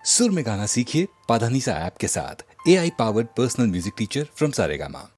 सुर में गाना सीखिए पाधानीसा ऐप के साथ। AI powered personal music teacher from Saregama.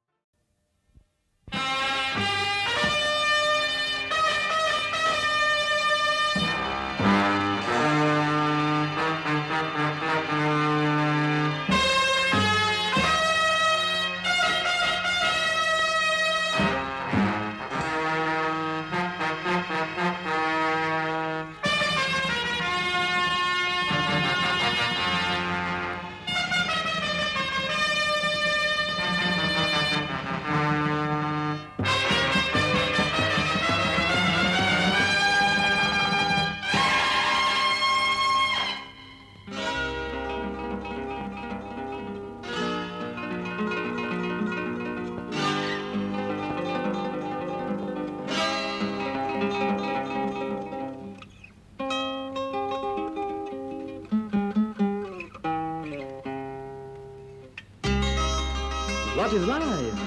What is life?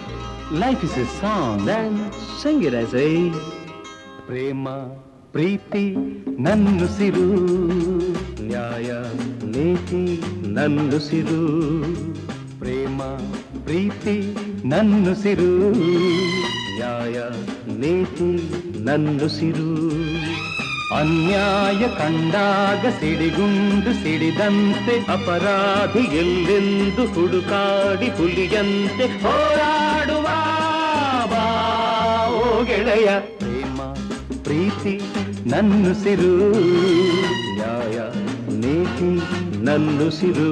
Life is a song. Then sing it, I say. ಪ್ರೇಮ ಪ್ರೀತಿ ನನ್ನುಸಿರು, ನ್ಯಾಯ ನೀತಿ ನನ್ನುಸಿರು. ಪ್ರೇಮ ಪ್ರೀತಿ ನನ್ನುಸಿರು, ನ್ಯಾಯ ನೀತಿ ನನ್ನುಸಿರು. ಅನ್ಯಾಯ ಕಂಡಾಗ ಸಿಡಿಗುಂಡು ಸಿಡಿದಂತೆ ಅಪರಾಧಿ ಎಲ್ಲೆಂದು ಹುಡುಕಾಡಿ ಹುಲಿಯಂತೆ ಹೋರಾಡುವ ಬಾ ಓ ಗೆಳೆಯ. ಪ್ರೇಮ ಪ್ರೀತಿ ನನ್ನುಸಿರು, ನ್ಯಾಯ ನೀತಿ ನನ್ನುಸಿರು.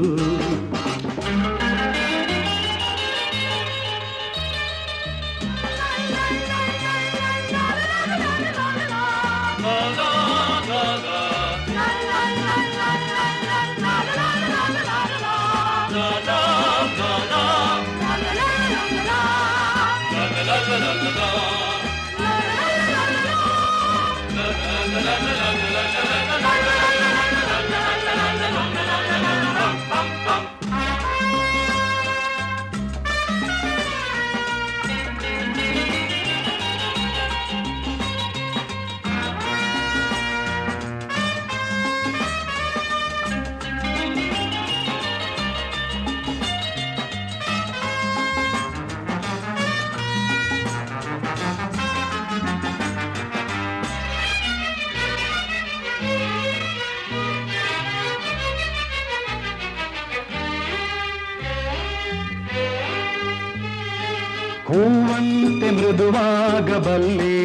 ಹೂವಂತೆ ಮೃದುವಾಗಬಲ್ಲೆ,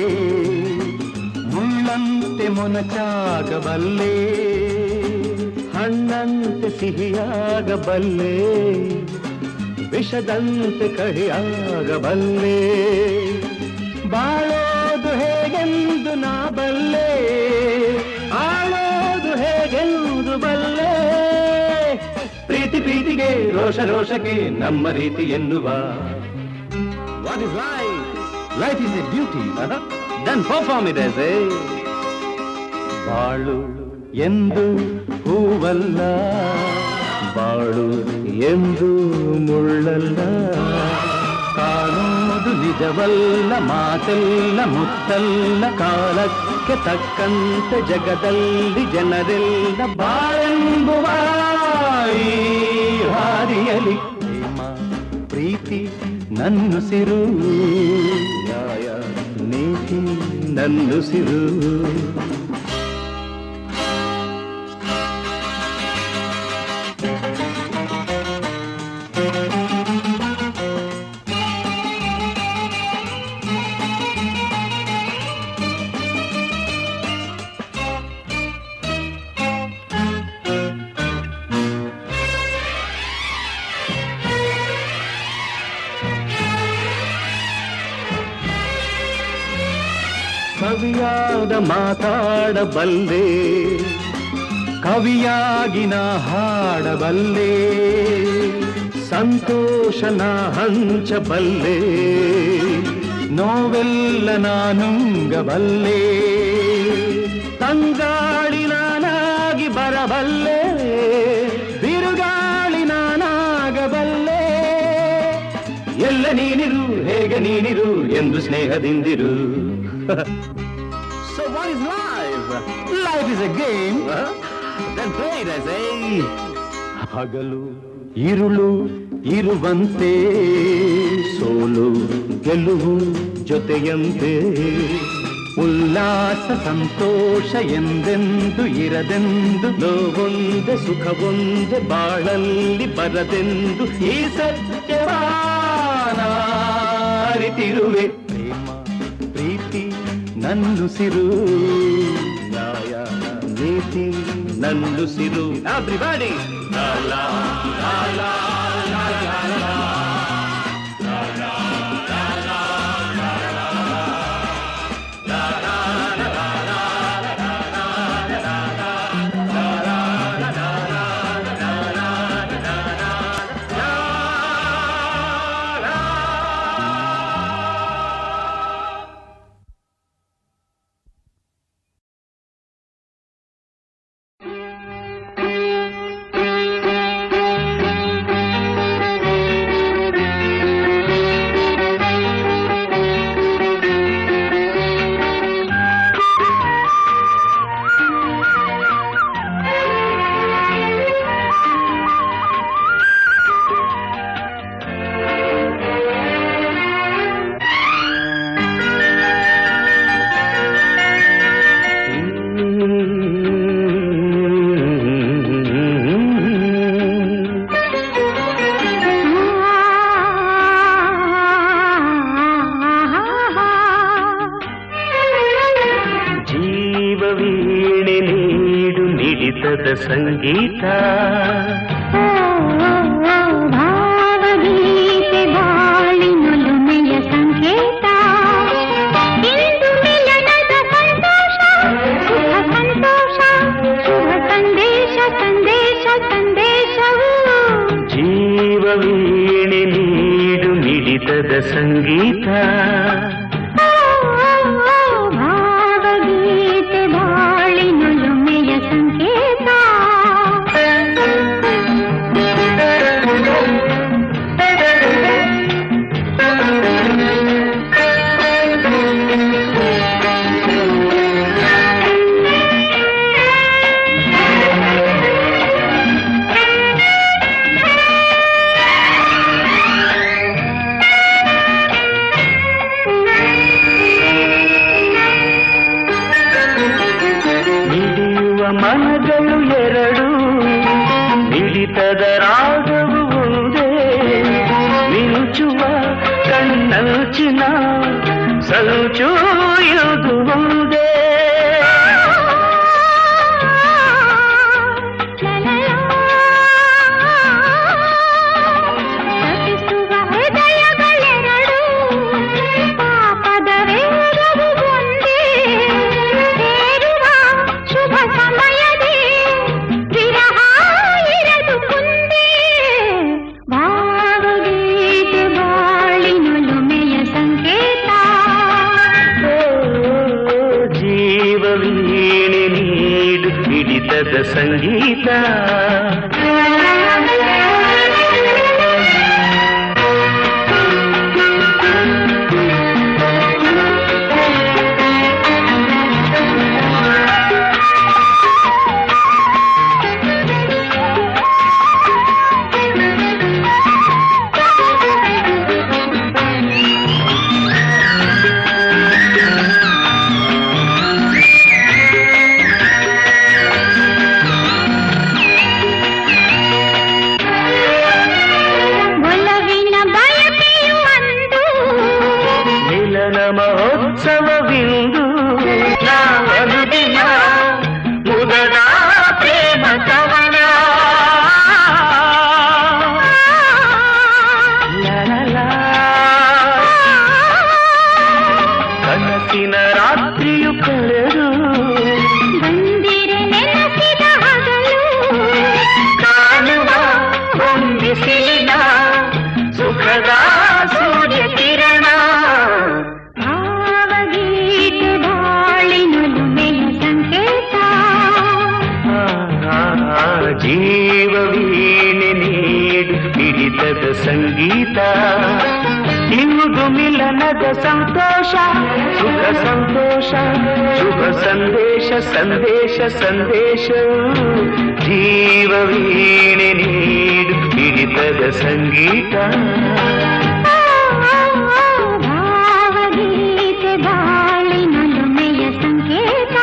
ಮುಳ್ಳಂತೆ ಮೊನಚಾಗಬಲ್ಲೆ, ಹಣ್ಣಂತೆ ಸಿಹಿಯಾಗಬಲ್ಲೆ, ವಿಷದಂತೆ ಕಹಿಯಾಗಬಲ್ಲೆ. ಬಾಳೋದು ಹೇಗೆಂದು ನಾ ಬಲ್ಲೆ, ಆಳೋದು ಹೇಗೆಂದು ಬಲ್ಲೆ. ಪ್ರೀತಿ ಪ್ರೀತಿಗೆ ರೋಷ ರೋಷಕ್ಕೆ ನಮ್ಮ ರೀತಿ ಎನ್ನುವ. What is life? life is a duty. Then perform it as a. ಬಾಳು ಎಂದು ಹೂವಲ್ಲ, ಬಾಳು ಎಂದು ಮುಳ್ಳಲ್ಲ, ಕಾಣುವುದು ನಿಜವಲ್ಲ, ಮಾತೆಲ್ಲ ಮುತ್ತಲ್ಲ, ಕಾಲಕ್ಕೆ ತಕ್ಕಂತೆ ಜಗದಲ್ಲಿ ಜನರೆಲ್ಲ ಬಾಳೆಂಬುವ ಈ ಹಾದಿಯಲಿ. ಪ್ರೇಮ ಪ್ರೀತಿ ನನ್ನುಸಿರು, ನ್ಯಾಯ ನೀತಿ ನನ್ನುಸಿರು. ಕವಿಯಾದ ಮಾತಾಡಬಲ್ಲೆ, ಕವಿಯಾಗಿ ನಾ ಹಾಡಬಲ್ಲೆ, ಸಂತೋಷನ ಹಂಚಬಲ್ಲೆ, ನೋವೆಲ್ಲ ನಾನುಂಗಬಲ್ಲೆ, ತಂಗಾಳಿ ನಾನಾಗಿ ಬರಬಲ್ಲೆ, ಬಿರುಗಾಳಿ ನಾನಾಗಬಲ್ಲೆ. ಎಲ್ಲ ನೀನಿರು ಹೇಗೆ ನೀನಿರು ಎಂದು ಸ್ನೇಹದಿಂದಿರು. So what is life? Life is a game. Then play it, I say. ಹಗಲು ಇರುಳು ಇರುವಂತೆ ಸೋಲು ಗೆಲುವು ಜೊತೆಯಂತೆ ಉಲ್ಲಾಸ ಸಂತೋಷ ಎಂದೆಂದು ಇರದೆಂದು ನೋವೊಂದೆ ಸುಖವೊಂದೆ ಬಾಳಲ್ಲಿ ಬರದೆಂದು ಈ ಸತ್ಯವಾನ ಅರಿತಿರುವೆ. ಪ್ರೇಮ ಪ್ರೀತಿ ನನ್ನುಸಿರು ನ್ಯಾಯ ನೀತಿ ನನ್ನುಸಿರು. ಎವ್ರಿಬಡಿ ಸಂಗೀತ ಭಾವಗೀತೆ ಬಾಳಿನೊಲುಮೆಯ ಸಂಕೇತ ಇಂದು ಮಿಲನದ ಸಂತೋಷ ಸುಖ ಸಂತೋಷ ಶುಭ ಸಂದೇಶ ಸಂದೇಶ ಸಂದೇಶವು ಜೀವವೀಣೆ ನೀಡು ಮಿಡಿತದ ಸಂಗೀತ ಭಾವಗೀತೆ ಬಾಳಿನೊಲುಮೆಯ ಸಂಕೇತ ಮನಗಳು ಎರಡು ಮಿಡಿತದ ರಾಗವು ಒಂದೇ ಮಿಂಚುವ ಕಣ್ಣಂಚಿನ ಸಂಚು ಇದು ಒಂದೇ ರಚಿಸುವ ಹೃದಯಗಳೆರಡು ಪಾಪದ ವೇಗವು ಒಂದೇ ಸೇರುವ ಶುಭ ಸಮಯದೇ ವಿರಹ ಇರದು ಮುಂದೆ ಭಾವಗೀತೆ ಬಾಳಿನೊಲುಮೆಯ ಸಂಕೇತ ಜೀವವೀಣೆ ನೀಡು ಹಿಡಿತದ ಸಂಗೀತ ಒಲವಿನ ಬಯಕೆಯು ಅಂದು ಮಿಲನ ಮಹೋತ್ಸವವಿಂದು ನಾವನುದಿನ ಮುದದ ಪ್ರೇಮ ಕವನ ಲಲಲಾ. ಕನಸಿನ ರಾತ್ರಿಯು ಕಳೆದು ಬಂದಿರೆ ನೆನಪಿದ ಹಗಲು ಕಾಣುವ ಹೊಂದಿಸಿದ ಸುಖದ ಸೂರ್ಯ ಕಿರಣ ಭಾವಗೀತೆ ಬಾಳಿನೊಲುಮೆಯ ಸಂಕೇತ ಜೀವವೀಣೆ ನೀಡು ಹಿಡಿತದ ಸಂಗೀತ ಇಂದು ಮಿಲನದ ಸಂತೋಷ ಸುಖ ಸಂತೋಷ ಶುಭ ಸಂದೇಶ ಸಂದೇಶ ಸಂದೇಶ ಜೀವವೀಣೆ ನೀಡು ಹಿಡಿತದ ಸಂಗೀತ ಭಾವಗೀತೆ ಬಾಳಿನೊಲುಮೆಯ ಸಂಕೇತ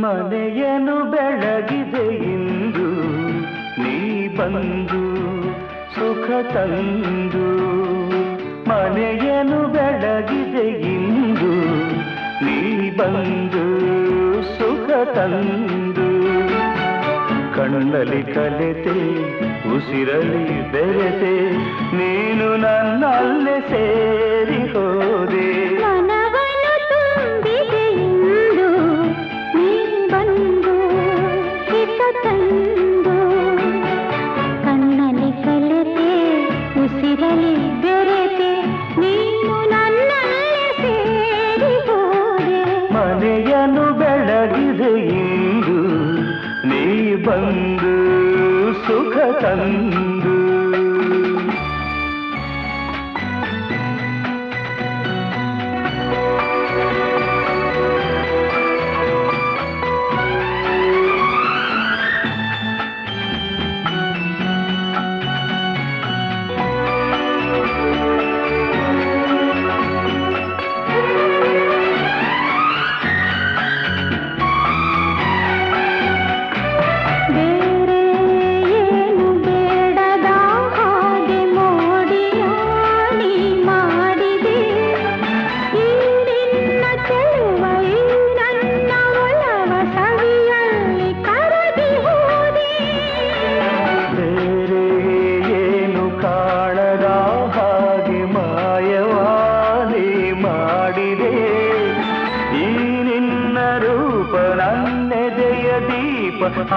ಮನೆಯನ್ನು ಬೆಳಗಿದೆ ಇಂದು ನೀ ಬಂದು ಸುಖ ತಂದು ಮನೆಯನ್ನು ಬೆಳಗಿದೆ ಇಂದು ನೀ ಬಂದು ಸುಖ ತಂದು ಕಣ್ಣಲ್ಲಿ ಕಲೆತೆ ಉಸಿರಲ್ಲಿ ಬೆರೆತೆ ನೀನು ನನ್ನಲ್ಲೇ ಸೇರಿ ಹೋದೆ ಮನವನ್ನು ತುಂಬಿದೆ ಇಂದು ನೀ ಬಂದು ಹಿತ ತಂದು ಕಣ್ಣಲ್ಲಿ ಕಲೆತೆ ಉಸಿರಲಿ ಬೆರೆತೆ ನೀನು ನನ್ನಲ್ಲೇ ಸೇರಿ ಹೋದೆ ಮನೆಯನ್ನು ಬೆಳಗಿದೆ ಇಂದು ನೀ ಬಂದು ಸುಖ ತಂದು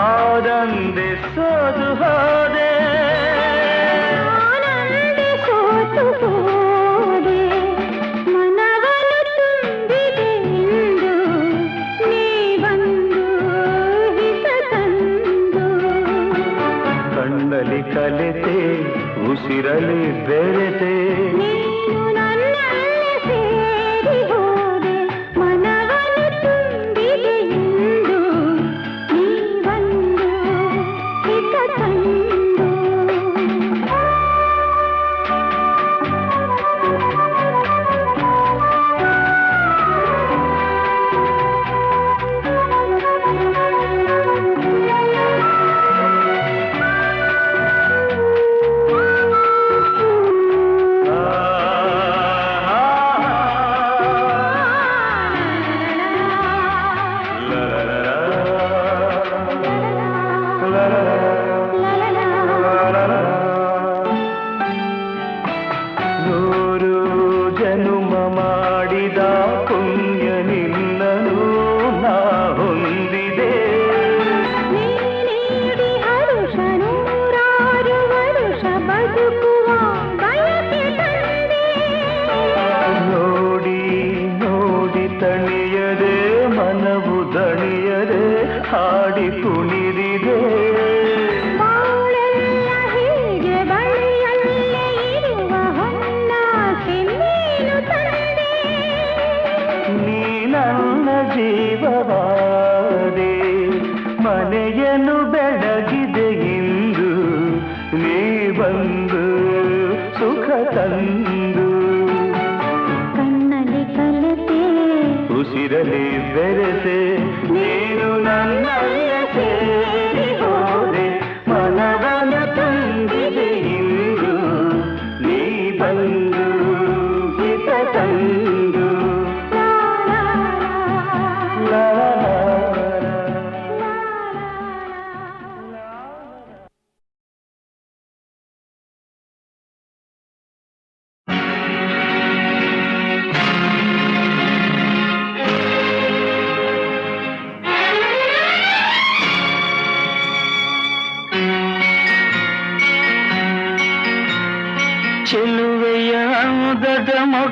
ಆನಂದೆ ಸೋದು ಹೋದೆ ಆನಂದೆ ಸೋತು ಹೋದೆ ಮನವನ್ನು ತುಂಬಿದೆ ಇಂದು ನೀ ಬಂದು ಹಿತ ತಂದು ಕಣ್ಣಲ್ಲಿ ಕಲೆತೆ ಉಸಿರಲಿ ಬೆರೆತೆ ನೀನು ನನ್ನಲ್ಲೇ ಸೇರಿ ಹೋದೆ ಮನವನ್ನು ತುಂಬಿದೆ ಇಂದು ನೀ ಬಂದು ಹಿತ ತಂದು ನೂರು ಜನುಮ ಮಾಡಿದ ಪುಣ್ಯ ನಿನ್ನನು ನಾ ಹೊಂದಿದೆ ನೀಡಿ ಹರುಷ ನೂರಾರು ವರುಷ ಬದುಕುವ ಬಯಕೆ ತಂದೆ ನೋಡಿ ನೋಡಿ ತಣಿಯದೆ ಮನವು ದಣಿಯದೆ ಹಾಡಿ ಕುಣಿದಿದೆ ಬಾಳೆಲ್ಲ ಹೀಗೆ ಬಳಿಯಲ್ಲೇ ಇರುವ ಹೊನ್ನಾಸೆ ನೀನು ತಂದೆ ನೀ ನನ್ನ ಜೀವವಾದೆ ಮನೆಯನ್ನು ಬೆಳಗಿದೆ ಇಂದು ನೀ ಬಂದು ಸುಖ ತಂದು ಕಣ್ಣಲ್ಲಿ ಕಲೆತೆ ಉಸಿರಲಿ ಬೆರೆತೆ ನೀನು ನನ್ನಲ್ಲೇ ಸೇರಿ ಹೋದೆ ಮನವನ್ನು ತುಂಬಿದೆ ಇಂದು ನೀ ಬಂದು ಹಿತ ತಂದು ಲಾ ಲಾ ಲಾ. ಲಾ ಲಾ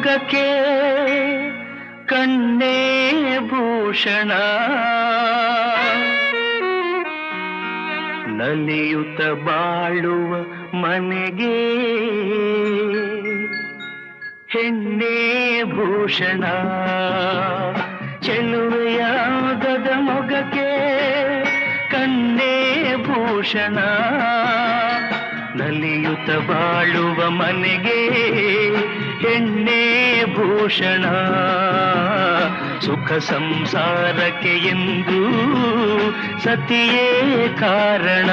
ಮೊಗಕ್ಕೆ ಕಣ್ಣೇ ಭೂಷಣ ನಲಿಯುತ್ತ ಬಾಳುವ ಮನೆಗೆ ಹೆಣ್ಣೇ ಭೂಷಣ ಚೆಲುವೆಯಾಗದ ಮೊಗಕ್ಕೆ ಕಣ್ಣೇ ಭೂಷಣ ನಲಿಯುತ್ತ ಬಾಳುವ ಮನೆಗೆ ಹೆಣ್ಣೇ ಭೂಷಣ ಸುಖ ಸಂಸಾರಕ್ಕೆ ಎಂದು ಸತಿಯೇ ಕಾರಣ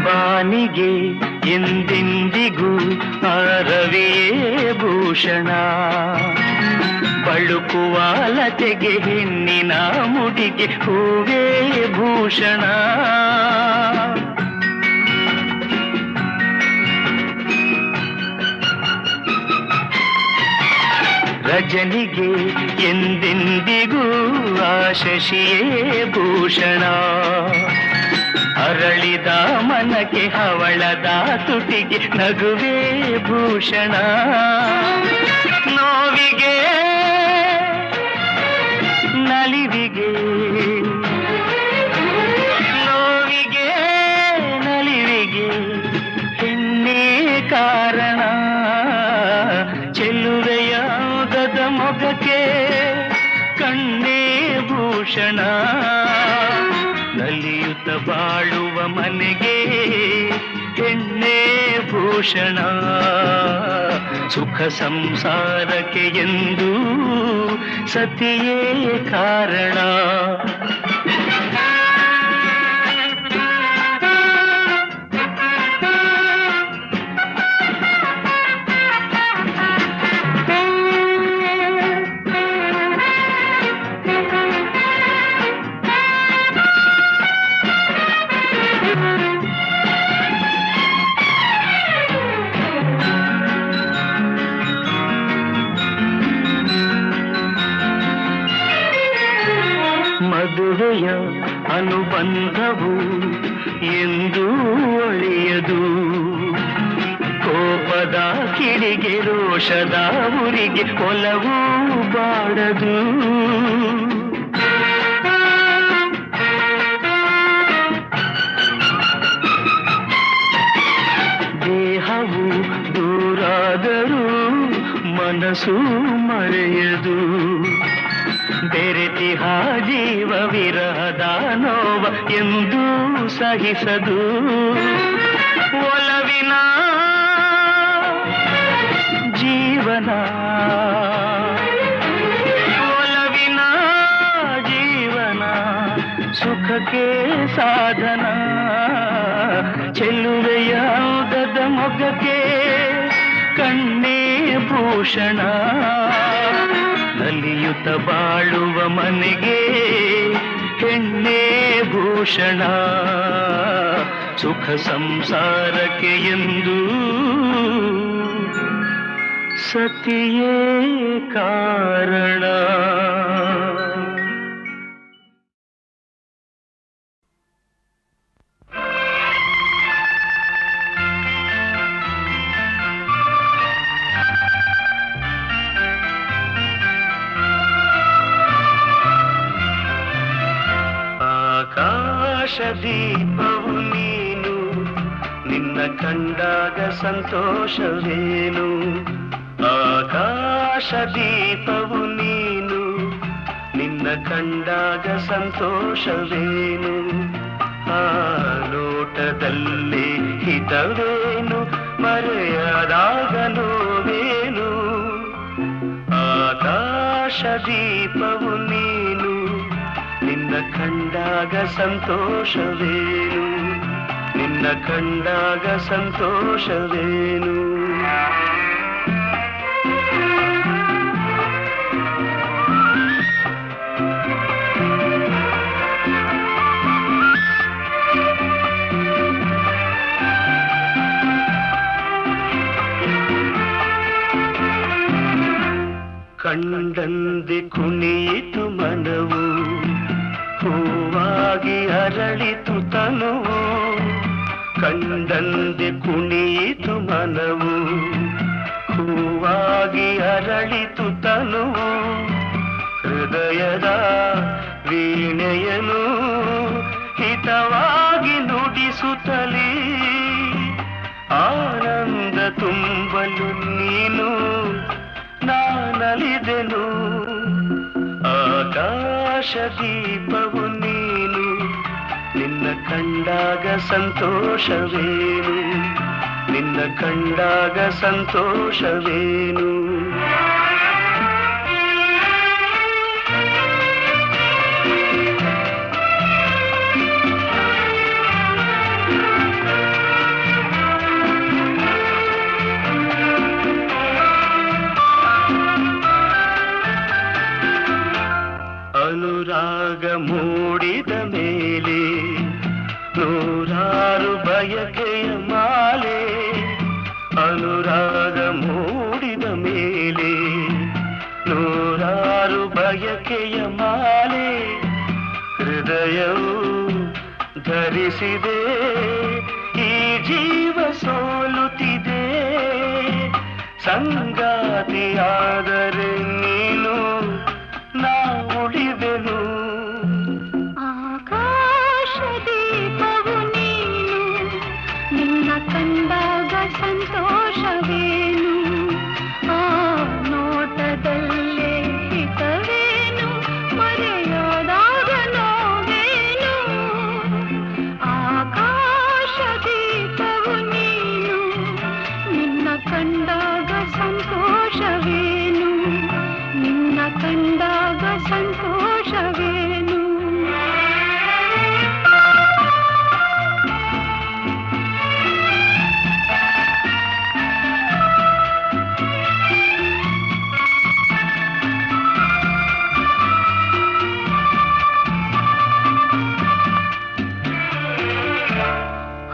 ಬಾನಿಗೆ ಎಂದೆಂದಿಗೂ ರವಿಯೇ ಭೂಷಣ ಬಳುಕುವ ಲತೆಗೆ ಹೆಣ್ಣಿನ ಮುಡಿಗೆ ಹೂವೇ ಭೂಷಣ ರಜನಿಗೆ ಎಂದೆಂದಿಗೂ ಶಶಿಯೇ ಭೂಷಣ ಅರಳಿದ ಮನಕ್ಕೆ ಹವಳದ ತುಟಿಗೆ ನಗುವೇ ಭೂಷಣ ನೋವಿಗೆ ನಲಿವಿಗೆ ನೋವಿಗೆ ನಲಿವಿಗೆ ಹೆಣ್ಣೇ ಕಾರಣ ಚೆಲುವೆಯಾಗದ ಮೊಗಕ್ಕೆ ಕಣ್ಣೇ ಭೂಷಣ ನಲಿಯುತ್ತ ಬಾಳುವ ಮನೆಗೆ ಹೆಣ್ಣೇ ಭೂಷಣ ಸುಖ ಸಂಸಾರಕ್ಕೆ ಎಂದು ಸತಿಯೇ ಕಾರಣ ಮದುವೆಯ ಅನುಬಂಧವು ಎಂದು ಒಳೆಯದು ಕೋಪದ ಕಿಡಿಗೆ ರೋಷದ ಉರಿಗೆ ಒಲವು ಬಾಡದು ದೇಹವು ದೂರಾದರೂ ಮನಸ್ಸು ಮರೆಯದು ಬೆರೆತಿಹ ಜೀವ ವಿರಹದ ನೋವ ಎಂದು ಸಹಿಸದು ಒಲವಿನ ಜೀವನ ಒಲವಿನ ಜೀವನ ಸುಖಕ್ಕೆ ಸಾಧನ ಚೆಲುವೆಯಾಗದ ಮೊಗಕ್ಕೆ ಕಣ್ಣೇ ಭೂಷಣ ನಲಿಯುತ್ತ ಬಾಳುವ ಮನೆಗೆ ಹೆಣ್ಣೇ ಭೂಷಣ ಸುಖ ಸಂಸಾರಕ್ಕೆ ಎಂದು ಸತಿಯೇ ಕಾರಣ ಆಕಾಶದೀಪವು ನೀನು ನಿನ್ನ ಕಂಡಾಗ ಸಂತೋಷವೇನು ಆಕಾಶದೀಪವು ನೀನು ನಿನ್ನ ಕಂಡಾಗ ಸಂತೋಷವೇನು ಆ ನೋಟದಲ್ಲಿ ಹಿತವೇನು ಮರೆಯದಾಗ ನೋವೇನು ಆಕಾಶದೀಪವು ನೀನು ನಿನ್ನ ಕಂಡಾಗ ಸಂತೋಷವೇನು, ನಿನ್ನ ಕಂಡಾಗ ಸಂತೋಷವೇನು. ಕಂಡಂದೆ ಕುಣಿಯಿತು ಮನವು, ಹೂವಾಗಿ ಅರಳಿತು ತನುವು. ಕಂಡಂದೆ ಕುಣಿಯಿತು ಮನವು, ಹೂವಾಗಿ ಅರಳಿತು ತನುವು. ಹೃದಯದ ವೀಣೆಯನು ಹಿತವಾಗಿ ನುಡಿಸುತ್ತಲೇ ಆನಂದ ತುಂಬಲು ನೀನು ನಾನಲಿದೆನು. ಆಕಾಶ ದೀಪವು ನೀನು, ನಿನ್ನ ಕಂಡಾಗ ಸಂತೋಷವೇನು, ನಿನ್ನ ಕಂಡಾಗ ಸಂತೋಷವೇನು. ಅನುರಾಗ ಮೂಡಿದ ಮೇಲೆ ನೂರಾರು ಬಯಕೆಯ ಮಾಲೆ. ಅನುರಾಗ ಮೂಡಿದ ಮೇಲೆ ನೂರಾರು ಬಯಕೆಯ ಮಾಲೆ. ಹೃದಯವು ಧರಿಸಿದೆ ಈ ಜೀವ ಸೋಲುತ್ತಿದೆ. ಸಂಗಾತಿಯಾದರೆ ನೀನು ನಾ ಉಳಿದೆನು. ಆಕಾಶ ದೀಪವು ನೀನು, ನಿನ್ನ ಕಂಡಾಗ ಸಂತೋಷವೇನು. ಆ ನೋಟದಲ್ಲೇ ಹಿತವೇನು, ಮರೆಯಾದಾಗ ನೋವೇನು. ಆಕಾಶ ದೀಪವು ನೀನು, ನಿನ್ನ ಕಂಡಾಗ ಸಂತೋಷವೇನು, ನಿನ್ನ ಕಂಡಾಗ ಸಂತೋಷವೇನು.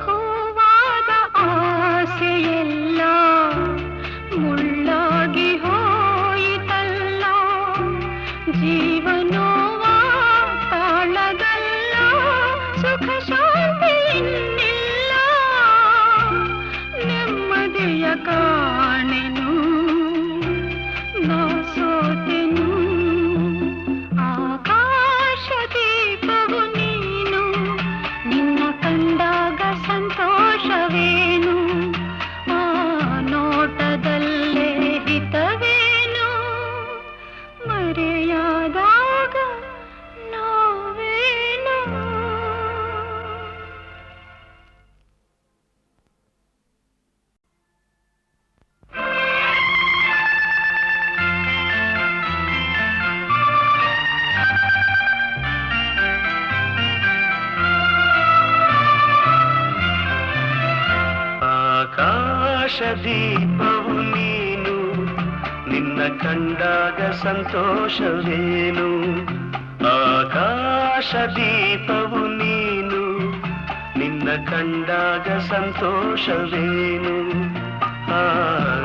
ಹೂವಾದ ಆಸೆಯೆಲ್ಲ ಮುಳ್ಳಾಗಿ ಹೋಯಿತಲ್ಲ. ಜೀವನೋವ ತಾಳಗಲ್ಲ, ಸುಖ ಶಾಂತಿ ಇನ್ನಿಲ್ಲ. ನೆಮ್ಮದಿಯ ಕಾಣೆನು, ನಾ ಸೋತೆನು. ಆಕಾಶ ದೀಪವು ನೀನು, ನಿನ್ನ ಕಂಡಾಗ ಸಂತೋಷವೇನು. ಆ ನೋಟದಲ್ಲೇ ಹಿತವೇನು, ಮರೆಯಾದಾಗ ನೋವೇನು. ಆಕಾಶ ದೀಪವು ನೀನು, ನಿನ್ನ ಕಂಡಾಗ ಸಂತೋಷವೇನು. ಆಕಾಶ ದೀಪವು ನೀನು, ನಿನ್ನ ಕಂಡಾಗ ಸಂತೋಷವೇನು. ಆ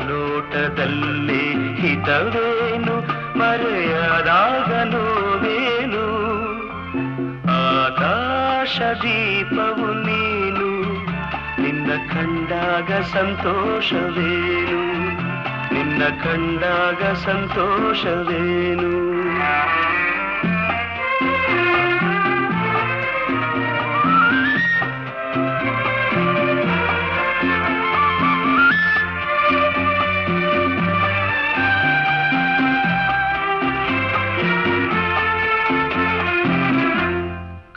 ನೋಟದಲ್ಲಿ ಹಿತವೇನು, ಮರೆಯಾದಾಗ ನೋವೇನು. ಆಕಾಶ ದೀಪವು ನೀನು, ನಿನ್ನ ಕಂಡಾಗ ಸಂತೋಷವೇನು, ನಿನ್ನ ಕಂಡಾಗ ಸಂತೋಷವೇನು.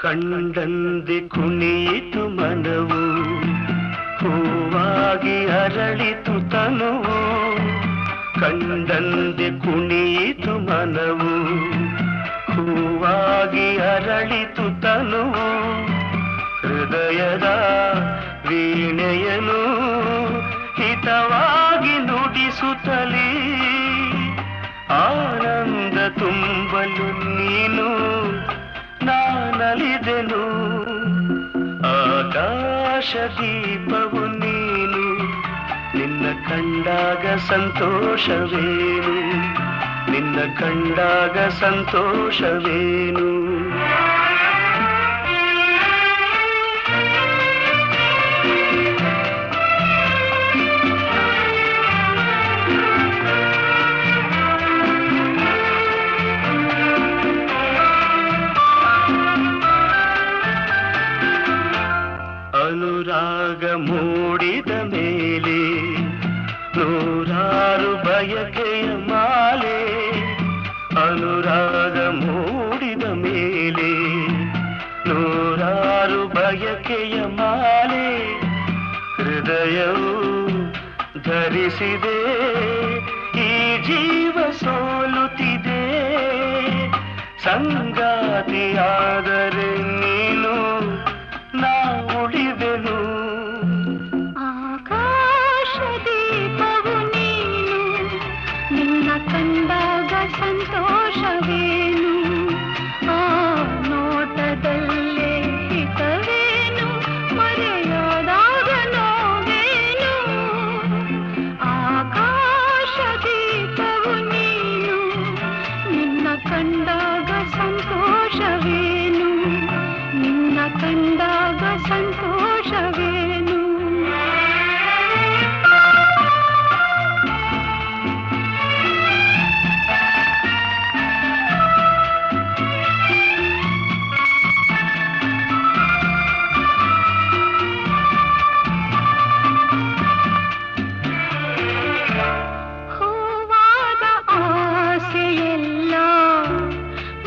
ಕಂಡಂದೆ ಕುಣಿಯಿತು ಮನವು, ಹೂವಾಗಿ ಅರಳಿತು ತನುವು. ಕಂಡಂದೆ ಕುಣಿಯಿತು ಮನವು, ಹೂವಾಗಿ ಹಿತವಾಗಿ ಅರಳಿತು ತನುವು ಹೃದಯದ ವೀಣೆಯನು ಹಿತವಾಗಿ ನುಡಿಸುತ್ತಲೀ ಆನಂದ ತುಂಬಲು ನೀನು ನಾನಲಿದೆನು ಆಕಾಶ ದೀಪವು ನೀನು ನಿನ್ನ ಕಂಡಾಗ ಸಂತೋಷವೇನು ನಿನ್ನ ಕಂಡಾಗ ಸಂತೋಷವೇನು ಅನುರಾಗ ಮೂಡಿದ ಮೇಲೆ ನೂರಾರು ಬಯಕೆಯ ಮಾಲೆ ಅನುರಾಗ ಮೂಡಿದ ಮೇಲೆ ನೂರಾರು ಬಯಕೆಯ ಮಾಲೆ ಹೃದಯವು ಧರಿಸಿದೆ ಈ ಜೀವ ಸೋಲುತ್ತಿದೆ ಸಂಗಾತಿಯಾದರೆ ನೀನು ನಾ ಉಳಿವೆನು ಆಕಾಶ ದೀಪವು ನೀನು ನಿನ್ನ ಕಂಡಾಗ ಸಂತೋಷವೇನು ಆ ನೋಟದಲ್ಲೇ ಹಿತವೇನು ಮರೆಯಾದಾಗ ನೋವೇನು ಆಕಾಶ ದೀಪವು ನೀನು ನಿನ್ನ ಕಂಡಾಗ ಸಂತೋಷವೇನು ನಿನ್ನ ಕಂಡಾಗ ಸಂತೋಷವೇನು ಹೂವಾದ ಆಸೆಯೆಲ್ಲ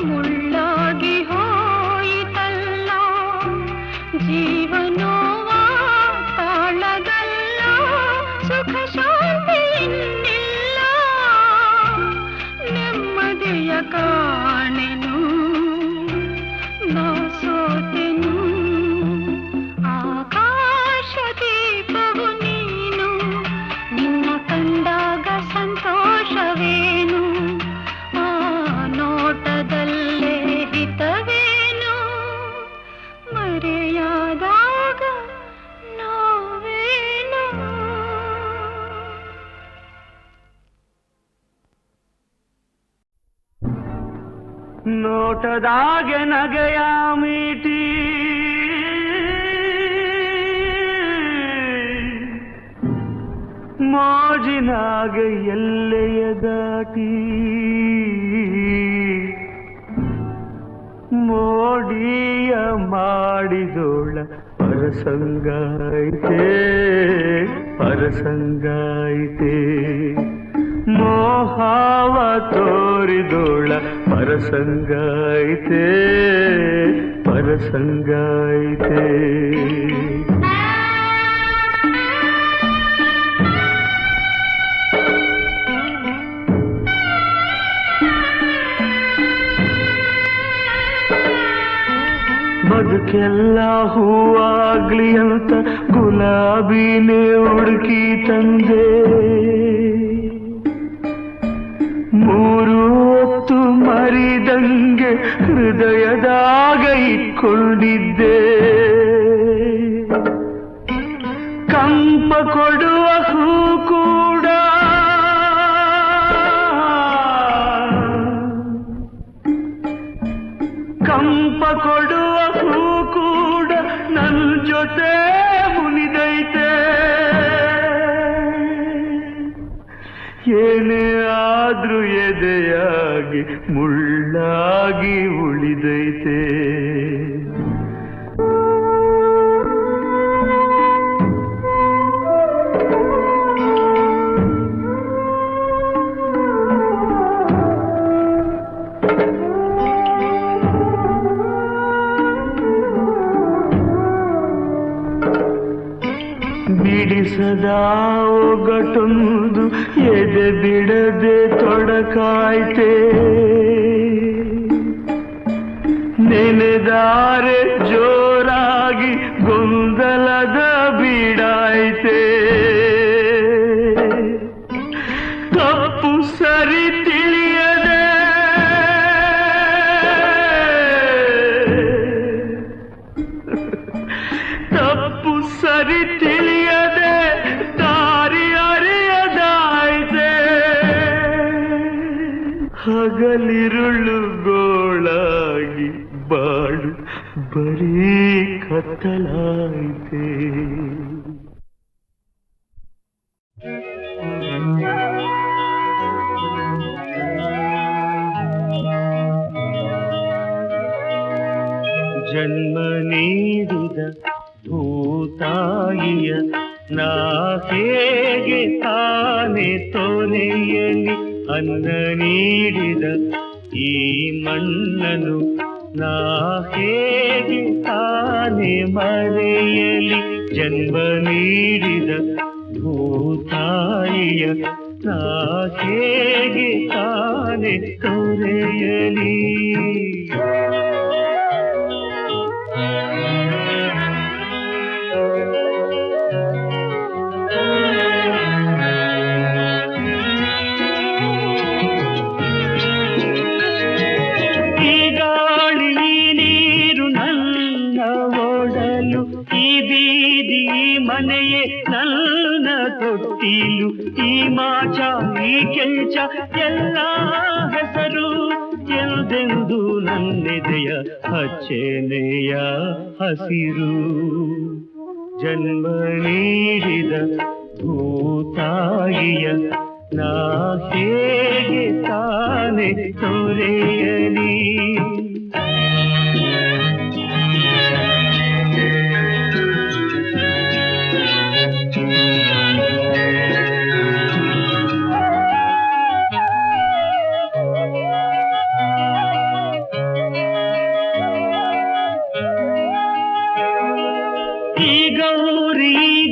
ಮುಳ್ಳಾಗಿ ಹೋಯಿತಲ್ಲ ಜೀವನೋವ ತಾಳಗಲ್ಲ ಸುಖ ಶಾಂತಿ ಇನ್ನಿಲ್ಲ ನೆಮ್ಮದಿಯ ಕಾಣೆನು ನಾ ಸೋತೆನು ಆಕಾಶ ದೀಪವು ನೀನು ನಿನ್ನ ಕಂಡಾಗ ಸಂತೋಷವೇನು ಆ ನೋಟದಲ್ಲೇ ಹಿತವೇನು ಮರೆಯಾದಾಗ ನೋವೇನು ನೋಟದಾಗೆ ನಗೆಯ ಮೀಟಿ ಮೋಜಿನಾಗೆ ಎಲ್ಲೆಯ ದಾಟಿ ಮೋಡಿಯ ಮಾಡಿದೋಳ ಪರಸಂಗಾಯಿತೆ ಪರಸಂಗಾಯಿತೆ ಮೋಹಾವ ತೋರಿದೋಳ ಪರಸಂಗಾಯಿತೆ ಪರಸಂಗಾಯಿತೆ ಬದುಕೆಲ್ಲ ಹೂವಾಗ್ಲಿ ಅಂತ ಗುಲಾಬಿನೇ ಹುಡುಕಿ ತಂದೆ ಮೂರು ಹೊತ್ತು ಮರಿದಂಗೆ ಹೃದಯದಾಗ ಇಟ್ಕೊಂಡಿದ್ದೆ ಕಂಪ ಕೊಡುವ ಹೂ ಕೂಡ ಕಂಪ ಕೊಡುವ ಹೂ ಕೂಡ ನನ್ನ ಜೊತೆ ಮುನಿದೈತೆ ಏನೇ ಆದ್ರೂ ಎದೆಯಾಗಿ ಮುಳ್ಳಾಗಿ ಉಳಿದೈತೆ ಬಿಡಿಸದ ಒಗಟೊಂದು ಎದೆ ಬಿಡದೆ ತೊಡಕಾಯ್ತೆ ನೆನೆದಾರೆ ಜೋರಾಗಿ ಗೊಂದಲದ ಬೀಡಾಯ್ತೆ ತಪ್ಪು ಸರಿ ತಿಳಿಯದೆ ತಪ್ಪು ಸರಿ ತಿಳಿಯದೆ ದಾರಿ ಅರಿಯದಾಯ್ತೆ ಹಗಲಿರುಳು ಗೋಳಾಗಿ ಬಾಳು ಬರೀ ಕತ್ತಲಾಯ್ತೆ ಜನ್ಮ ನೀಡಿದ ಭೂತಾಯಿಯ ನಾ ಹೇಗೆ ತಾನೆ ತೊರೆಯಲಿ ಅನ್ನ ನೀಡಿದ ಈ ಮಣ್ಣನು ನಾ ಹೇಗೆ ತಾನೆ ಮರೆಯಲಿ ಜನ್ಮ ನೀಡಿದ ಭೂತಾಯಿಯ ನಾ ಹೇಗೆ ತಾನೆ ತೊರೆಯಲಿ ಮನೆಯೇ ನನ್ನ ತೊಟ್ಟಿಲು ಈ ಮಾಚ ಈ ಕೆಂಚ ಎಲ್ಲ ಹೆಸರು ಎಂದೆಂದು ನನ್ನೆದೆಯ ಹಚ್ಚೆನೆಯ ಹಸಿರು ಜನ್ಮ ನೀಡಿದ ಭೂತಾಯಿಯ ನಾ ಹೇಗೆ ತಾನೆ ತೊರೆಯಲಿ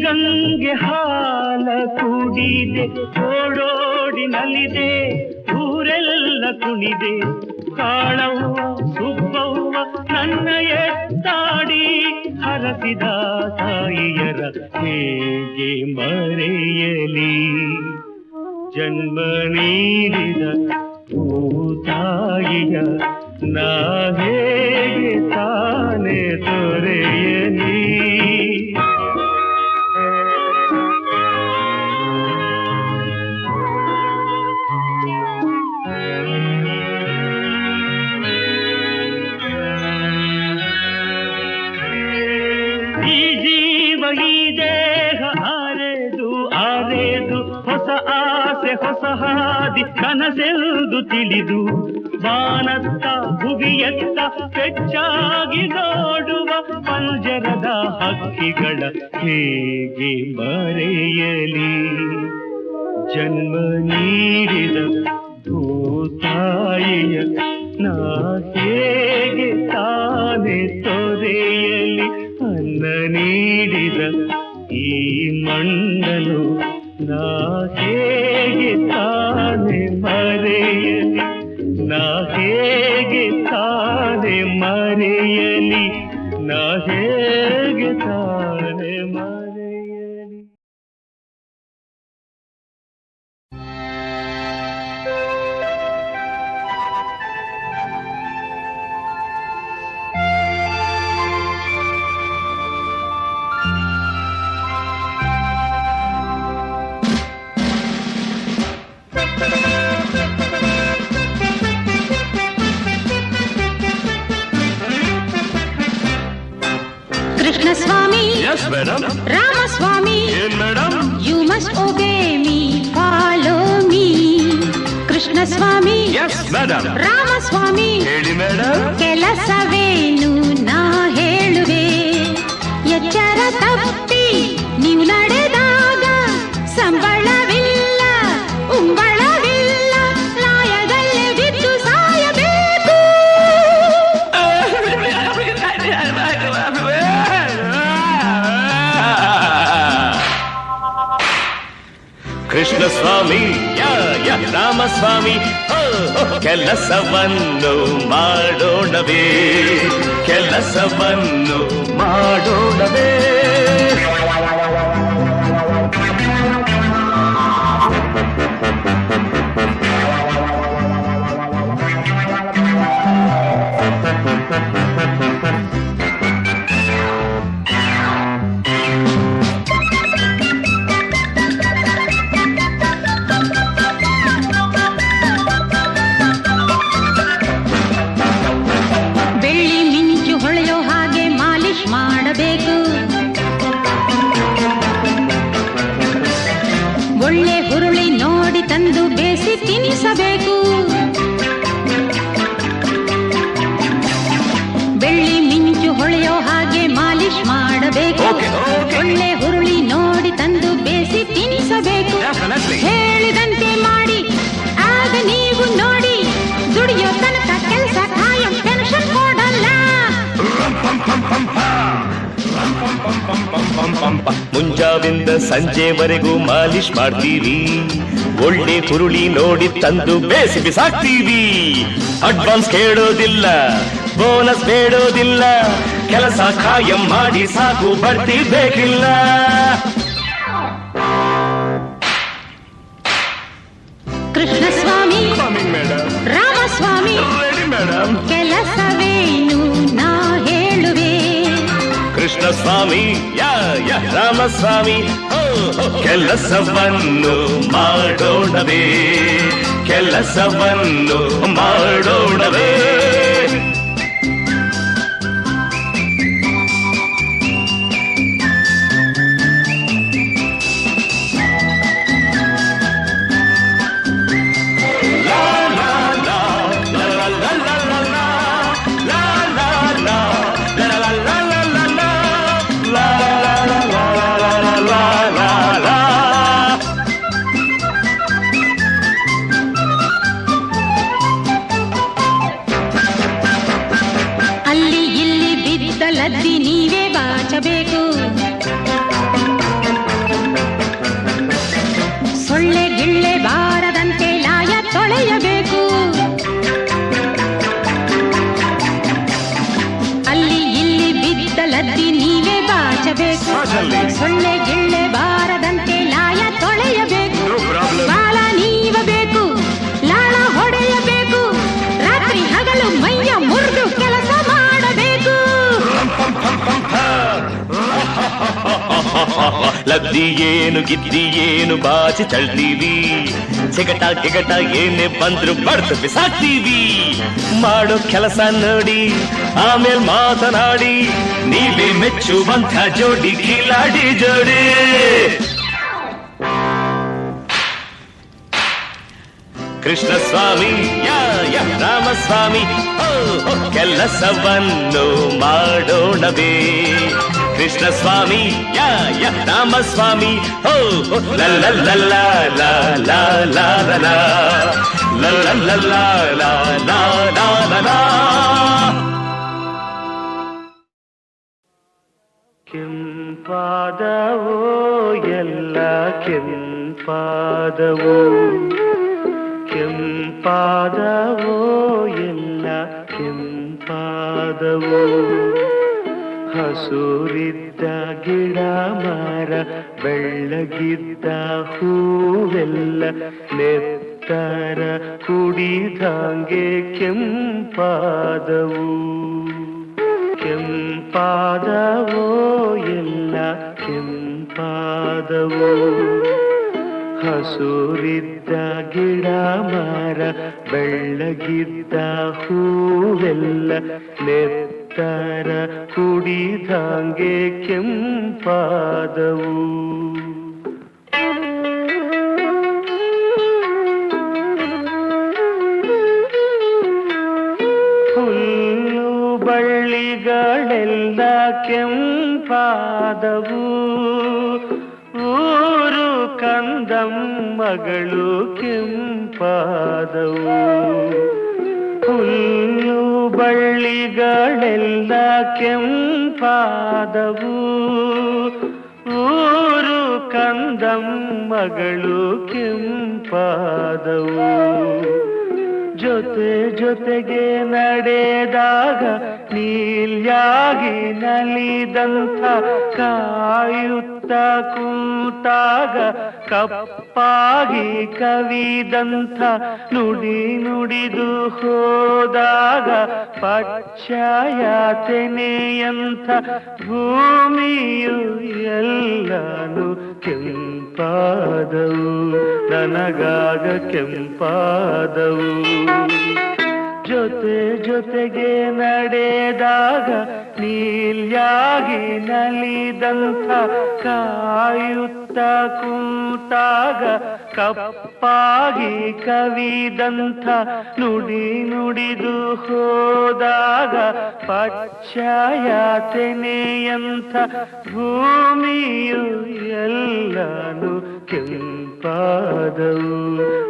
ಗಂಗೆ ಹಾಲ ಕುಡಿದೆ ಓಡೋಡಿ ನಲಿದೆ ಊರೆಲ್ಲ ಕುಣಿದೆ ಕಾಳವ್ವ ಸುಬ್ಬವ್ವ ನನ್ನ ಎತ್ತಾಡಿ ಹರಸಿದ ತಾಯಿಯರ ಹೇಗೆ ಮರೆಯಲಿ ಜನ್ಮ ನೀಡಿದ ಭೂತಾಯಿಯ ನಾ ಹೇಗೆ ತಾನೆ ತೊರೆಯಲಿ ಈ ದೇಹ ಆರೆದು ಹೊಸ ಆಸೆ ಹೊಸ ಹಾದಿ ಕನಸೆಂದು ತಿಳಿದು ಬಾನತ್ತ ಭುವಿಯತ್ತ ಪೆಚ್ಚಾಗಿ ನೋಡುವ ಪಂಜರದ ಹಕ್ಕಿಗಳ ಹೇಗೆ ಮರೆಯಲಿ ಜನ್ಮ ನೀಡಿದ ಭೂತಾಯಿಯ ನಾ ಹೇಗೆ ತಾನೆ ತೊರೆಯಲಿ ಅನ್ನ ನೀಡಿದ ಈ ಮಣ್ಣನು ನಾ ಹೇಗೆ ತಾನೆ ಮರೆಯಲಿ ನಾ ಹೇಗೆ ತಾನೆ ಮರೆಯಲಿ ನಾ ಹೇಗೆ ತಾನೆ ಮರೆಯಲಿ Swami, yes madam, Ramaswamy, yes madam, you must obey me, follow me. Krishna Swami, yes madam, Ramaswamy, ಹೇಳಿ madam, ಕೆಲಸವೇನು ನಾ ಹೇಳುವೆ ಎಚ್ಚರ ತಪ್ಪಿ ನೀವು ನಡೆದಾಗ ಸಂಬಳವಿಲ್ಲ ಉಂಬಳವಿಲ್ಲ ಲಾಯದಲ್ಲೇ ಬಿದ್ದು ಸಾಯಬೇಕು. ಕೃಷ್ಣ ಸ್ವಾಮಿ ಸ್ವಾಮಿ ರಾಮಸ್ವಾಮಿ ಕೆಲಸವನ್ನು ಮಾಡೋಣವೇ ಕೆಲಸವನ್ನು ಮಾಡೋಣವೇ ಒಳ್ಳೆ ಹುರುಳಿ ನೋಡಿ ತಂದು ಬೇಸಿ ತಿನ್ನಿಸಬೇಕು. ಬೆಳ್ಳಿ ಮಿಂಚು ಹೊಳೆಯೋ ಹಾಗೆ ಮಾಲಿಶ್ ಮಾಡಬೇಕು. ಒಳ್ಳೆ ಹುರುಳಿ ನೋಡಿ ತಂದು ಬೇಸಿ ತಿನ್ನಿಸಬೇಕು. ಹೇಳಿದಂತೆ ಮಾಡಿ ಆಗ ನೀವು ನೋಡಿ ದುಡಿಯೋ ತನಕ ಕೆಲಸ ಕಾಯಂ ಟೆನ್ಷನ್ ಕೊಡಲ್ಲ. ಮುಂಜಾವಿಂದ ಸಂಜೆವರೆಗೂ ಮಾಲಿಶ್ ಮಾಡ್ತೀವಿ. ಒಳ್ಳೆ ಹುರುಳಿ ನೋಡಿ ತಂದು ಬೇಸಿ ಬಿಸಾಕ್ತೀವಿ. ಅಡ್ವಾನ್ಸ್ ಕೇಳೋದಿಲ್ಲ, ಬೋನಸ್ ಬೇಡೋದಿಲ್ಲ. ಕೆಲಸ ಕಾಯಂ ಮಾಡಿ ಸಾಕು, ಬಡ್ತಿ ಬೇಕಿಲ್ಲ. ಕೃಷ್ಣಸ್ವಾಮಿ ರಾಮಸ್ವಾಮಿ ಕೆಲಸವೇನು ನಾ ಹೇಳುವೆ. ಕೃಷ್ಣಸ್ವಾಮಿ ರಾಮಸ್ವಾಮಿ ಕೆಲಸವನ್ನು ಮಾಡೋಣವೇ ಕೆಲಸವನ್ನು ಮಾಡೋಣವೇ. ಲದ್ದಿ ನೀವೇ ಬಾಚಬೇಕು. ಸೊಳ್ಳೆ ಗಿಳ್ಳೆ ಬಾರದಂತೆ ಲಾಯ ತೊಳೆಯಬೇಕು. ಅಲ್ಲಿ ಇಲ್ಲಿ ಬಿದ್ದ ಲದ್ದಿ ನೀವೇ ಬಾಚಬೇಕು. ಸೊಳ್ಳೆ ಗಿಳ್ಳೆ ಬಾರದಂತೆ ಲಾಯ ತೊಳೆಯಬೇಕು. ಬಾಲ ನೀವಬೇಕು, ಲಾಳ ಹೊಡೆಯಬೇಕು. ರಾತ್ರಿ ಹಗಲು ಮೈಯ ಮುರಿದು ಕೆಲಸ ಮಾಡಬೇಕು. ಲದ್ದಿ ಏನು ಗಿದ್ದಿ ಏನು ಬಾಚಿ ತಳ್ತೀವಿ. ಸಿಗಟ ಗಿಗಟ ಏನೇ ಬಂದ್ರು ಬಡ್ದು ಬಿಸಾಕ್ತೀವಿ. ಮಾಡೋ ಕೆಲಸ ನೋಡಿ ಆಮೇಲೆ ಮಾತನಾಡಿ. ನೀವೇ ಮೆಚ್ಚುವಂಥ ಜೋಡಿ ಕಿಲಾಡಿ ಜೋಡಿ. ಕೃಷ್ಣಸ್ವಾಮಿ ರಾಮಸ್ವಾಮಿ ಕೆಲಸವನ್ನು ಮಾಡೋಣವೇ ಕೃಷ್ಣಸ್ವಾಮಿ ರಾಮಸ್ವಾಮಿ ಕೆಂಪಾದವೋ ಎಲ್ಲ ಕೆಂಪಾದವೋ ಕೆಂಪಾದವೋ ಎಲ್ಲ ಕೆಂಪಾದವೋ ಹಸುರಿದ್ದ ಗಿಡ ಮರ ಬೆಳ್ಳಗಿದ್ದ ಹೂವೆಲ್ಲ ನೆತ್ತರ ಕುಡಿದಂಗೆ ಕೆಂಪಾದವು ಕೆಂಪಾದವೋ ಎಲ್ಲ ಕೆಂಪಾದವೋ ಹಸುರಿದ್ದ ಗಿಡ ಮರ ಬೆಳ್ಳಗಿದ್ದ ಹೂವೆಲ್ಲ ನೆತ್ತರ ಕುಡಿದಂಗೆ ಕೆಂಪಾದವು ಹುಲ್ಲು ಬಳ್ಳಿಗಳೆಲ್ಲ ಕೆಂಪಾದವು ಊರು ಕಂದಮ್ಮಗಳು ಕೆಂಪಾದವು ಹುಲ್ಲು ಬಳ್ಳಿಗಳೆಲ್ಲ ಕೆಂಪಾದವು ಊರು ಕಂದಮ್ಮಗಳು ಕೆಂಪಾದವು ಜೊತೆ ಜೊತೆಗೆ ನಡೆದಾಗ ನೀಲ್ಯಾಗಿ ನಲಿದಂಥ ಕಾಯುತ್ತ ಕೂತಾಗ ಕಪ್ಪಾಗಿ ಕವಿದಂಥ ನುಡಿ ನುಡಿದು ಹೋದಾಗ ಪಚ್ಚಯಾತನೆಯಂಥ ಭೂಮಿಯು ಎಲ್ಲಾನು ಕೆಂಪಾದವು ನನಗಾಗ ಕೆಂಪಾದವು ಜೊತೆ ಜೊತೆಗೆ ನಡೆದಾಗ ನೀಲ್ಯಾಗಿ ನಲಿದಂಥ ಕಾಯುತ್ತ ಕೂತಾಗ ಕಪ್ಪಾಗಿ ಕವಿದಂಥ ನುಡಿ ನುಡಿದು ಹೋದಾಗ ಪಚ್ಚಯಾತನೆಯಂಥ ಭೂಮಿಯು ಎಲ್ಲಾನು ಕೆಂಪಾದವು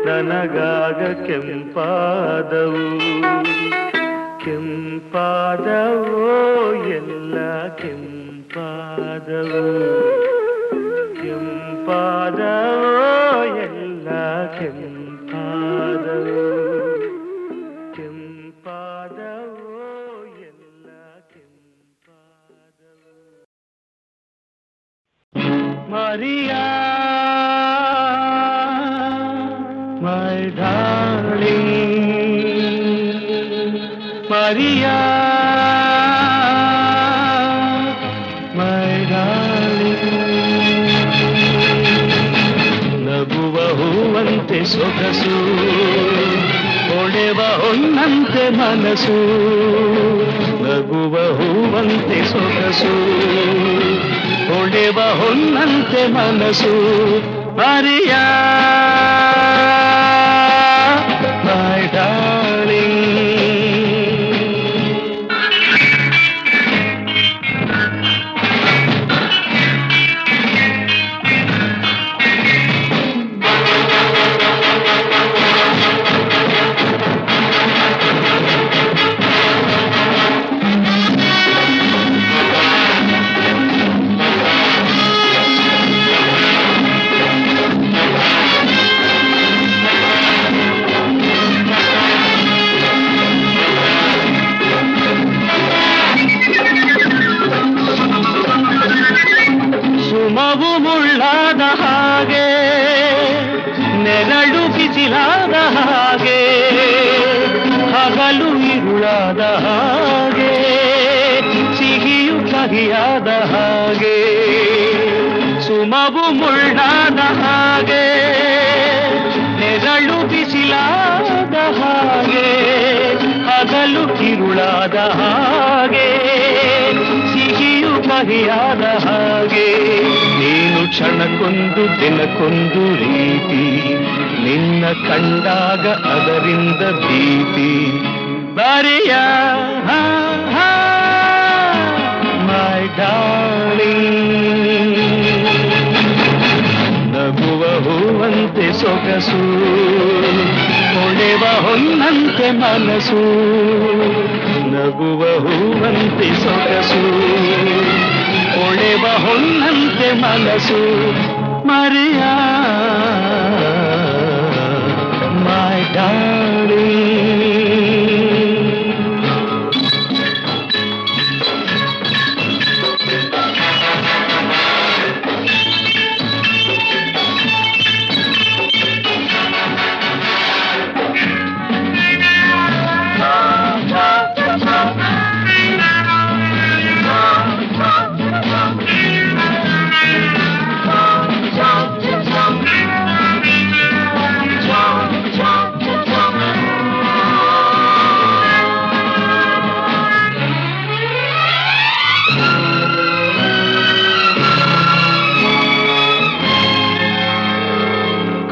ನನಗಾಗ ಕೆಂಪಾದವು ಕೆಂಪಾದವೋ ಎಲ್ಲ ಕೆಂಪಾದವು ಕೆಂಪಾದವೋ ಎಲ್ಲ ಕೆಂಪಾದವು ಕೆಂಪಾದವೋ ಎಲ್ಲ ಕೆಂಪಾದವು Maria my darling Maria my darling ನಗುವ ಹೂವಂತೆ ಸೊಗಸು ಹೊಳೆವ ಹೊನ್ನಂತೆ ಮನಸ್ಸು ನಗುವ ಹೂವಂತೆ ಸೊಗಸು ಹೊಳೆವ ಹೊನ್ನಂತೆ ಮನಸ್ಸು ಮರಿಯಾ my darling ಸುಮವು ಮುಳ್ಳಾದ ಹಾಗೆ ನೆರಳು ಬಿಸಿಲಾದ ಹಾಗೆ ಹಗಲು ಇರುಳಾದ ಹಾಗೆ ಸಿಹಿಯು ಕಹಿಯಾದ ಹಾಗೆ ಸುಮವು ಮುಳ್ಳಾದ ಹಾಗೆ ನೆರಳು ಬಿಸಿಲಾದ ಹಾಗೆ ಹಗಲು ಕಿರುಳಾದ ಹಾಗೆ ಸಿಹಿಯು ಕಹಿಯಾದ ಹಾಗೆ ನೀನು ಕ್ಷಣಕ್ಕೊಂದು ದಿನಕ್ಕೊಂದು ರೀತಿ ನಿನ್ನ ಕಂಡಾಗ ಅದರಿಂದ ಭೀತಿ ಬರೆಯ ಮೈ ಡಾರ್ಲಿಂಗ್ ನಗುವ ಹೂವಂತೆ ಸೊಗಸು ಹೊಳೆವ ಹೊನ್ನಂತೆ ಮನಸ್ಸು ನಗುವ ಹೂವಂತೆ ಸೊಗಸು ಹೊಳೆವ ಹೊನ್ನಂತೆ ಮನಸ್ಸು ಮರೆಯ ಮೈ ಡಾರ್ಲಿಂಗ್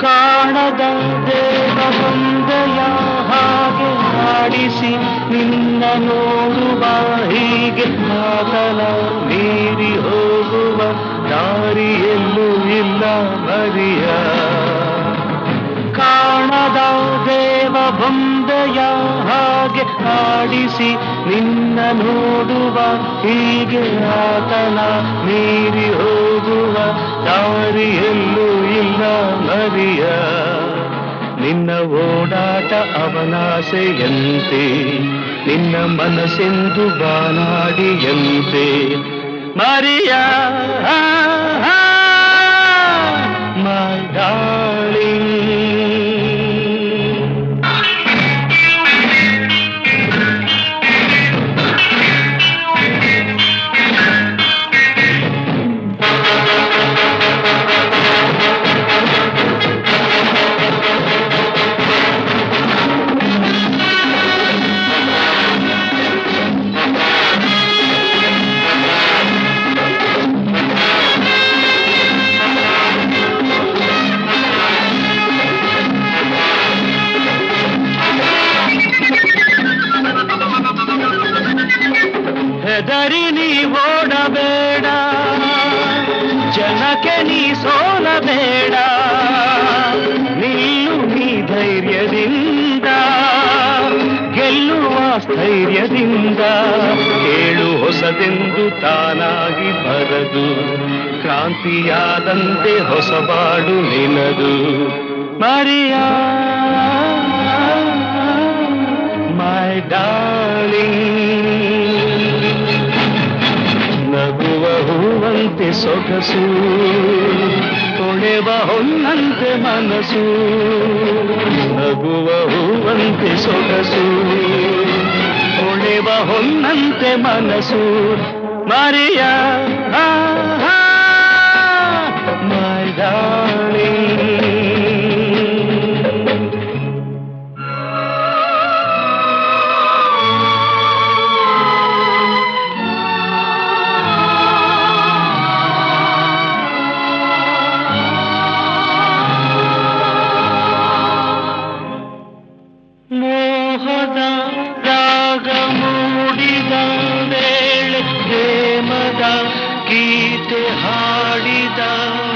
ಕಾಣದ ದೇವ ಬಂದೆಯ ಹಾಗೆ ಆಡಿಸಿ ನಿನ್ನ ನೋಡುವ ಹೀಗೆ ಮಾತಲ ಮೀರಿ ಹೋಗುವ ದಾರಿಯಲ್ಲೂ ಇಲ್ಲ ಮರಿಯ ಕಾಣದ ದೇವ ಬಂದೆಯ ಬಂದೆಯ ಹಾಗೆ ಆಡಿಸಿ ನಿನ್ನ ನೋಡುವ ಹೀಗೆ ಆತನ ಮೀರಿ ಹೋಗುವ ದಾರಿಯಲ್ಲೂ ಇಲ್ಲ ಮರಿಯ ನಿನ್ನ ಓಡಾಟ ಅವನಾಸೆಯಂತೆ ನಿನ್ನ ಮನಸ್ಸೆಂದು ಬಾನಾಡಿಯಂತೆ ಮರಿಯ my darling. ಹೆದರಿ ನೀ ಓಡಬೇಡ ಜನಕ್ಕೆ ನೀ ಸೋಲಬೇಡ ನಿಲ್ಲು ನೀ ಧೈರ್ಯದಿಂದ ಗೆಲ್ಲುವ ಸ್ಥೈರ್ಯದಿಂದ ಕೇಳು ಹೊಸದೆಂದು ತಾನಾಗಿ ಬರದು ಕ್ರಾಂತಿಯಾದಂತೆ ಹೊಸಬಾಡು ನಿನದು ಮರಿಯ ಮೈ ಡಾರ್ಲಿಂಗ್ ನಗುವ ಹೂವಂತೆ ಸೊಗಸು ತೊಳೆವ ಹೊನ್ನಂತೆ ಮನಸ್ಸು ನಗುವ ಹೂವಂತೆ ಸೊಗಸು ತೊಳೆವ ಹೊನ್ನಂತೆ ಮನಸ್ಸು ಮರಿಯ ಮೈ ಡಾರ್ಲಿಂಗ್ ಮೋಹದ ರಾಗ ಮೂಡಿದ ವೇಳೆ ಪ್ರೇಮದ ಗೀತೆ ಹಾಡಿದ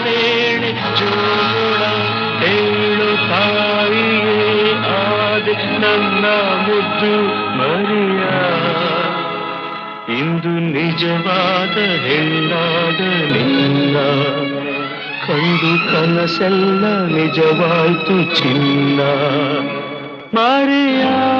ವೇಳೆ ಜೋಳ ಹೇಳುತ್ತಾಯಿಯೇ ಆದೆ ನನ್ನ ಮುದ್ದು ಮರಿಯ ಇಂದು ನಿಜವಾದ ಹೆಣ್ಣಾದ ನಿನ್ನ ಕಂಡು ಕನಸೆಲ್ಲ ನಿಜವಾಯ್ತು ಚಿನ್ನ Maria